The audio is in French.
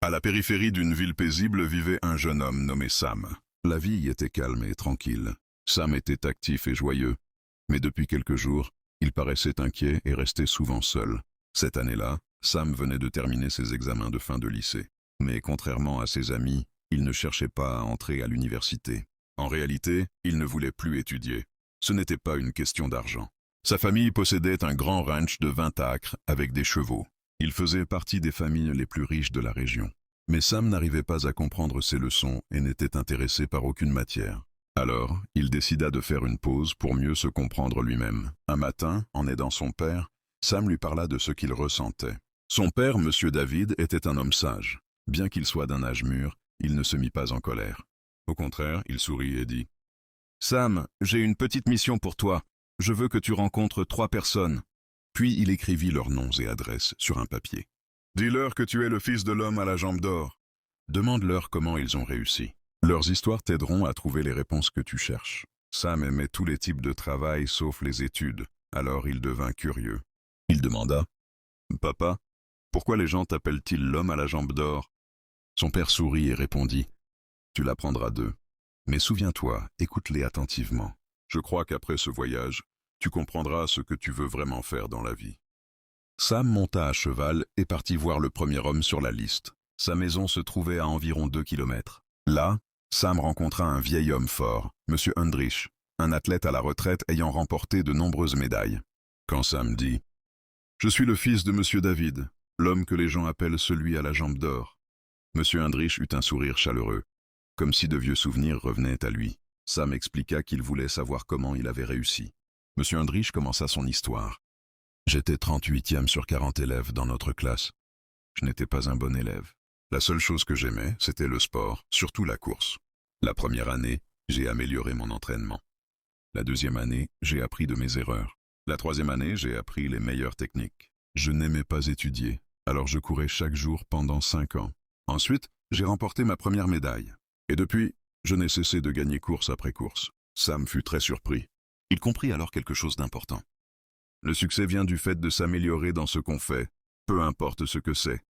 À la périphérie d'une ville paisible vivait un jeune homme nommé Sam. La vie y était calme et tranquille. Sam était actif et joyeux, mais depuis quelques jours, il paraissait inquiet et restait souvent seul. Cette année-là, Sam venait de terminer ses examens de fin de lycée. Mais contrairement à ses amis, il ne cherchait pas à entrer à l'université. En réalité, il ne voulait plus étudier. Ce n'était pas une question d'argent. Sa famille possédait un grand ranch de 20 acres avec des chevaux. Il faisait partie des familles les plus riches de la région. Mais Sam n'arrivait pas à comprendre ses leçons et n'était intéressé par aucune matière. Alors, il décida de faire une pause pour mieux se comprendre lui-même. Un matin, en aidant son père, Sam lui parla de ce qu'il ressentait. Son père, Monsieur David, était un homme sage. Bien qu'il soit d'un âge mûr, il ne se mit pas en colère. Au contraire, il sourit et dit : « Sam, j'ai une petite mission pour toi. Je veux que tu rencontres 3 personnes. » Puis il écrivit leurs noms et adresses sur un papier. « Dis-leur que tu es le fils de l'homme à la jambe d'or. Demande-leur comment ils ont réussi. Leurs histoires t'aideront à trouver les réponses que tu cherches. » Sam aimait tous les types de travail sauf les études, alors il devint curieux. Il demanda : « Papa, pourquoi les gens t'appellent-ils l'homme à la jambe d'or ?» Son père sourit et répondit : « Tu l'apprendras d'eux. Mais souviens-toi, écoute-les attentivement. Je crois qu'après ce voyage, tu comprendras ce que tu veux vraiment faire dans la vie. » Sam monta à cheval et partit voir le premier homme sur la liste. Sa maison se trouvait à environ 2 kilomètres. Là, Sam rencontra un vieil homme fort, Monsieur Undrich, un athlète à la retraite ayant remporté de nombreuses médailles. Quand Sam dit : « Je suis le fils de Monsieur David, l'homme que les gens appellent celui à la jambe d'or. » Monsieur Undrich eut un sourire chaleureux, comme si de vieux souvenirs revenaient à lui. Sam expliqua qu'il voulait savoir comment il avait réussi. Monsieur Undrich commença son histoire. « J'étais 38e sur 40 élèves dans notre classe. Je n'étais pas un bon élève. La seule chose que j'aimais, c'était le sport, surtout la course. La première année, j'ai amélioré mon entraînement. La deuxième année, j'ai appris de mes erreurs. La troisième année, j'ai appris les meilleures techniques. Je n'aimais pas étudier, alors je courais chaque jour pendant 5 ans. Ensuite, j'ai remporté ma première médaille. Et depuis, je n'ai cessé de gagner course après course. » Sam fut très surpris. Il comprit alors quelque chose d'important. Le succès vient du fait de s'améliorer dans ce qu'on fait, peu importe ce que c'est.